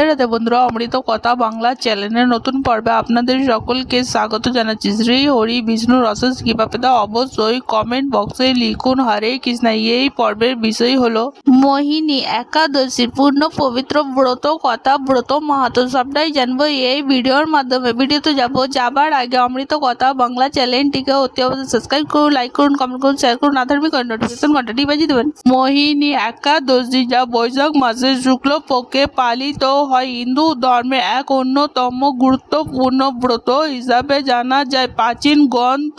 রাধে বন্ধুরা, অমৃত কথা বাংলা চ্যানেলের নতুন পর্বে আপনাদের সকলকে স্বাগত জানাচ্ছি। শ্রী হরি বিষ্ণু রসস কৃপাপেদা অবশ্যই কমেন্ট বক্সে লিখুন হরে কৃষ্ণ। এই পর্বের বিষয় হলো মোহিনী একাদশীর পূর্ণ পবিত্র ব্রত কথা, ব্রত মাহাত্ম্য সবটাই জানবো এই ভিডিওর মাধ্যমে। ভিডিওতে যাবার আগে অমৃত কথা বাংলা চ্যানেলটিকে অতি অবশ্যই সাবস্ক্রাইব করুন, লাইক করুন, কমেন্ট করুন, শেয়ার করুন, আধার্মিক নোটিফিকেশন ঘন্টাটি বাজিয়ে দেবেন। মোহিনী একাদশী যা বৈশাখ মাসের শুক্লপক্ষে পালিত হয়, হিন্দু ধর্মে এক অন্যতম গুরুত্বপূর্ণ ব্রত হিসাবে জানা যায়। প্রাচীন গ্রন্থ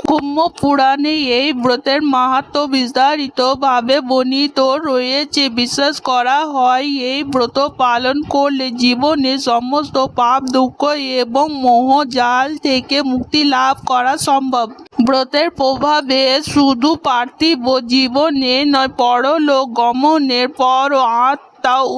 কুম্ভ পুরাণে এই ব্রতের মাহাত্ম্য বিস্তারিতভাবে বর্ণিত রয়েছে। বিশ্বাস করা হয় এই ব্রত পালন করলে জীবনের সমস্ত পাপ, দুঃখ এবং মোহজাল থেকে মুক্তি লাভ করা সম্ভব। ব্রতের প্রভাবে শুধু পার্থিব জীবনে নয়, পরলোক গমনের পর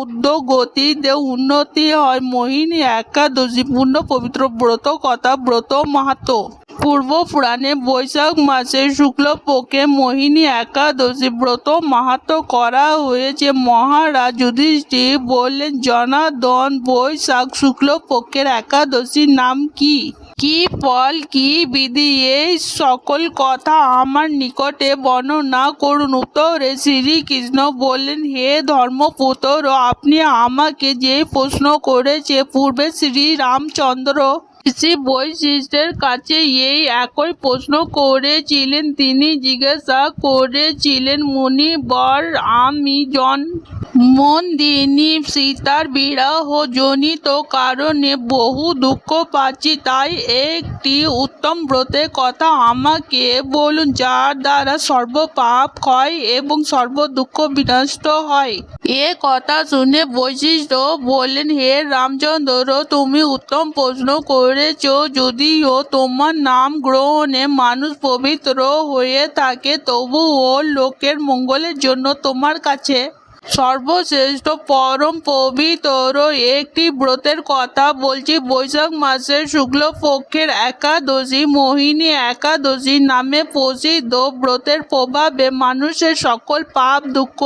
উদ্যোগতিতে উন্নতি হয়। মোহিনী একাদশী পূর্ণ পবিত্র ব্রত কথা, ব্রত মাহাত্ম্য। পূর্ব পুরাণে বৈশাখ মাসের শুক্লপক্ষে মোহিনী একাদশী ব্রত মাহাত্ম্য করা হয়েছে। মহারাজ যুধিষ্ঠির বললেন, জনার্দন, বৈশাখ শুক্লপক্ষের একাদশীর নাম কি, কি ফল, কি বিধি, এই সকল কথা আমার নিকটে বর্ণনা করুন। উত্তরে শ্রীকৃষ্ণ বললেন, হে ধর্মপুত্র, আপনি আমাকে যে প্রশ্ন করেছে, পূর্বে শ্রীরামচন্দ্র ঋষি বশিষ্ঠের কাছে এই একই প্রশ্ন করেছিলেন। তিনি জিজ্ঞাসা করেছিলেন, মুনিবর, আমি মন্দিনী সীতার বিরহ জনিত কারণে বহু দুঃখ পাচ্ছি, তাই একটি উত্তম ব্রতের কথা আমাকে বলুন, যার দ্বারা সর্ব পাপ ক্ষয় এবং সর্ব দুঃখ বিনষ্ট হয়। এ কথা শুনে বশিষ্ঠ বললেন, হে রামচন্দ্র, তুমি উত্তম প্রশ্ন করেছ। যদিও তোমার নাম গ্রহণে মানুষ পবিত্র হয়ে থাকে, তবুও লোকের মঙ্গলের জন্য তোমার কাছে সর্বশ্রেষ্ঠ পরম পবিত্র একটি ব্রতের কথা বলছি। বৈশাখ মাসের শুক্লপক্ষের একাদশী মোহিনী একাদশী নামে প্রসিদ্ধ। ব্রতের প্রভাবে মানুষের সকল পাপ, দুঃখ,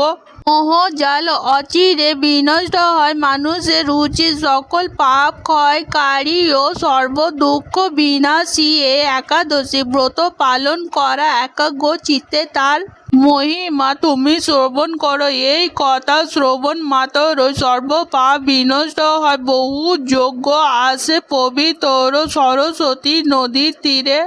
মোহজাল অচিরে বিনষ্ট হয়। মানুষের উচিত সকল পাপ ক্ষয়কারী ও সর্ব দুঃখ বিনাশী এ একাদশী ব্রত পালন করা। একাগ্র চিত্তে তার মহিমা তুমি শ্রবণ করো। এই কথা শ্রবণ মাত্র সর্ব পাপ বিনষ্ট হয়। বহু যজ্ঞ আসে পবিত্র সরস্বতী নদীর তীরে।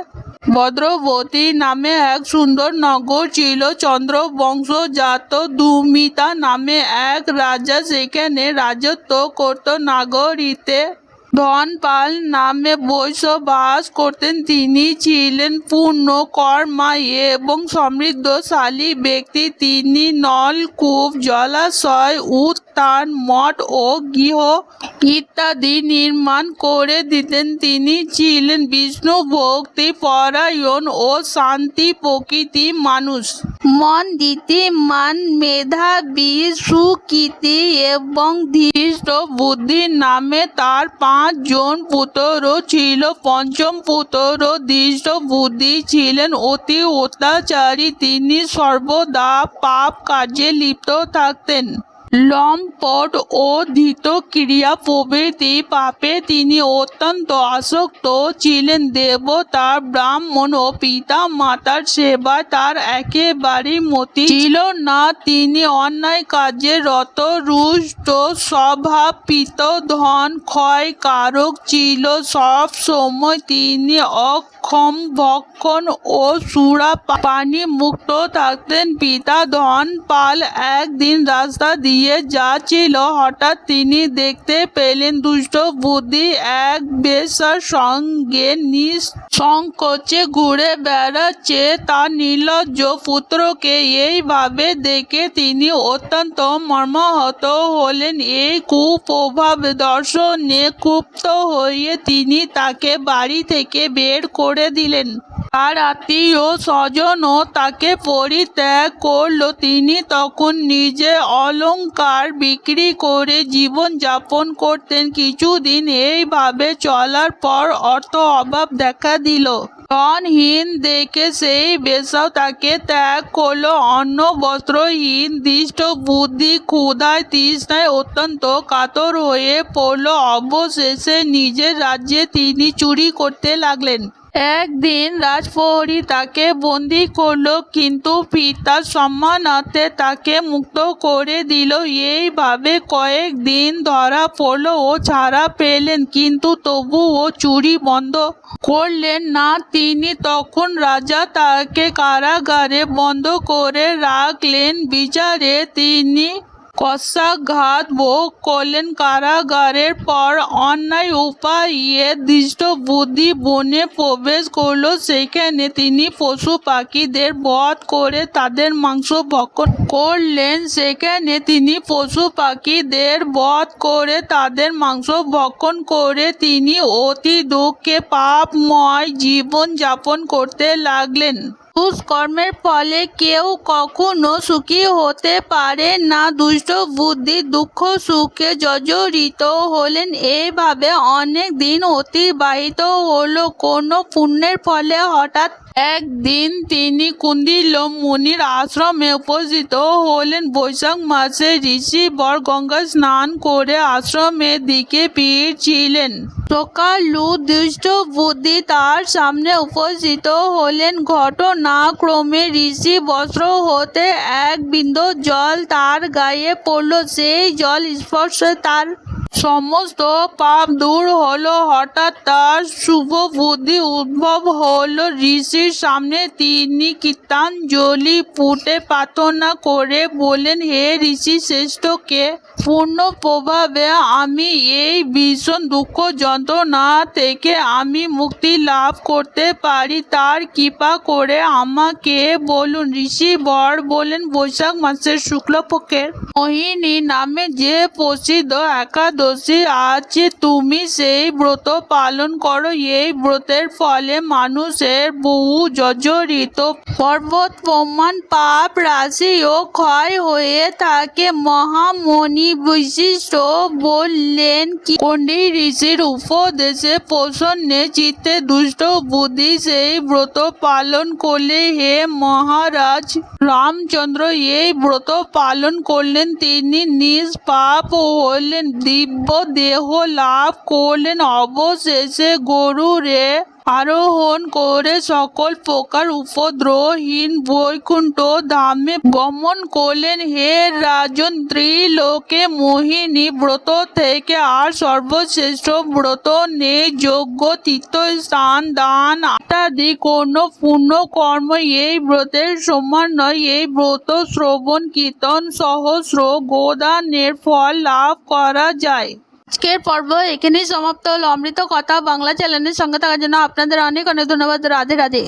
ভদ্রবতী নামে এক সুন্দর নগর ছিল। চন্দ্রবংশজাত দুমিতা নামে এক রাজা সেখানে রাজত্ব করত। নগরীতে ধনপাল নামে বৈশ্য বাস করতেন। তিনি ছিলেন পূর্ণ কর্মা এবং সমৃদ্ধশালী ব্যক্তি। তিনি নলকূপ, জলাশয়, উদ্যান, মঠ ও গৃহ ইত্যাদি নির্মাণ করে দিতেন। তিনি ছিলেন বিষ্ণু ভক্তি পরায়ণ ও শান্তি প্রকৃতি মানুষ। মন নীতিমান, মেধাবী, সুকৃতি এবং ধৃষ্ট বুদ্ধি নামে তার 5 জন পুত্র ছিল। পঞ্চম পুত্র ধৃষ্ট বুদ্ধি ছিলেন অতি অত্যাচারী। তিনি সর্বদা পাপ কার্যে লিপ্ত থাকতেন। লম্পট ও ধৃত ক্রিয়া প্রভৃতি পাপে তিনি অত্যন্ত আসক্ত ছিলেন। দেবতা, ব্রাহ্মণ ও পিতা মাতার সেবায় তার একেবারেই মতি ছিল না। তিনি অন্যায় কাজে রত, রুষ্ট স্বভাব, পিত ধন ক্ষয়কারক ছিল। সব সময় তিনি অক্ষম, ভক্ষণ ও সুরা পানি মুক্ত থাকতেন। পিতা ধনপাল একদিন রাস্তা দিয়ে যাচ্ছিল। হঠাৎ তিনি দেখতে পেলেন দুষ্ট বুদ্ধি এক বেশ্যার সঙ্গে নিঃসংকোচে ঘুরে বেড়াচ্ছে। তার নির্লজ্জ পুত্রকে এইভাবে দেখে তিনি অত্যন্ত মর্মাহত হলেন। এই কুপ্রভাব দর্শনে ক্ষুব্ধ হয়ে তিনি তাকে বাড়ি থেকে বের করে দিলেন। তার আত্মীয় স্বজনও তাকে পরিত্যাগ করল। তিনি তখন নিজে অলঙ্কার অলংকার বিক্রি করে জীবন যাপন করতেন। কিছুদিন এইভাবে চলার পর অর্থ অভাব দেখা দিল। ধনহীন দেখে সেই বেশ্যাও তাকে ত্যাগ করলো। অন্ন বস্ত্রহীন দৃষ্ট বুদ্ধি ক্ষুধায় তৃষ্ণায় অত্যন্ত কাতর হয়ে পড়ল। অবশেষে নিজের রাজ্যে তিনি চুরি করতে লাগলেন। একদিন রাজপ্রহরী তাকে বন্দি করলো, কিন্তু পিতার সম্মানার্থে তাকে মুক্ত করে দিল। এইভাবে কয়েকদিন ধরা পড়ল ও ছাড়া পেলেন, কিন্তু তবু ও চুরি বন্ধ করলেন না তিনি। তখন রাজা তাকে কারাগারে বন্ধ করে রাখলেন। বিচারে তিনি কশাঘাত ভোগ করলেন। কারাগারের পর অন্যায় উপায়ে দৃষ্ট বুদ্ধি বনে প্রবেশ করলো। সেখানে তিনি পশু পাখিদের বধ করে তাদের মাংস ভক্ষণ করলেন। তিনি অতি দুঃখে পাপময় জীবন যাপন করতে লাগলেন। দুষ্কর্মের ফলে কেউ কখনো সুখী হতে পারে না। দুষ্ট বুদ্ধি দুঃখ সুখে জর্জরিত হলেন। এইভাবে অনেক দিন অতিবাহিত হলো। কোনো পুণ্যের ফলে হঠাৎ একদিন তিনি কুন্দিল মুনির আশ্রমে উপস্থিত হলেন। বৈশাখ মাসে ঋষিবর গঙ্গা স্নান করে আশ্রমের দিকে ফিরছিলেন। সকালু দুষ্ট বুদ্ধি তার সামনে উপস্থিত হলেন। ঘটনাক্রমে ঋষি বস্ত্র হতে এক বিন্দু জল তার গায়ে পড়ল। সেই জল স্পর্শে তার সমস্ত পাপ দূর হলো। হঠাৎ তার শুভ বুদ্ধি উদ্ভব হলো। ঋষির সামনে তিনি কৃতাঞ্জলি পুঁতে প্রার্থনা করে বলেন, হে ঋষি শ্রেষ্ঠকে পূর্ণ প্রভাবে আমি এই ভীষণ দুঃখ যন্ত্রণা থেকে আমি মুক্তি লাভ করতে পারি, তার কৃপা করে আমাকে বলুন। ঋষিবর বলেন, বৈশাখ মাসের শুক্লপক্ষের মোহিনী নামে যে প্রসিদ্ধ একাদশী আছে, তুমি সেই ব্রত পালন করো। এই ব্রতের ফলে মানুষের বহু জর্জরিত পর্বত প্রমাণ পাপ রাশিও ক্ষয় হয়ে থাকে। মহামণি বৈশিষ্ট্য বললেন কি কোন্ডী ঋষির উপদেশে প্রসন্নে চিত্তে দুষ্ট বুদ্ধি সেই ব্রত পালন করলে হে মহারাজ রামচন্দ্র এই ব্রত পালন করলেন। তিনি নিষ্পাপ হলেন, দিব্য দেহ লাভ করলেন। অবশেষে গরুরে আরোহণ করে সকল প্রকার উপদ্রবহীন বৈকুণ্ঠ ধামে গমন করলেন। হে রাজন, ত্রিলোকে মোহিনী ব্রত থেকে আর সর্বশ্রেষ্ঠ ব্রত নেই। যজ্ঞ তীর্থস্থান দান ইত্যাদি কোনো পুণ্য কর্ম এই ব্রতের সমান নয়। এই ব্রত শ্রবণ কীর্তন সহস্র গোদানের ফল লাভ করা যায়। আজকের পর্ব এখানেই সমাপ্ত হলো। অমৃত কথা বাংলা চ্যানেলের সঙ্গে থাকার জন্য আপনাদের অনেক অনেক ধন্যবাদ। রাধে রাধে।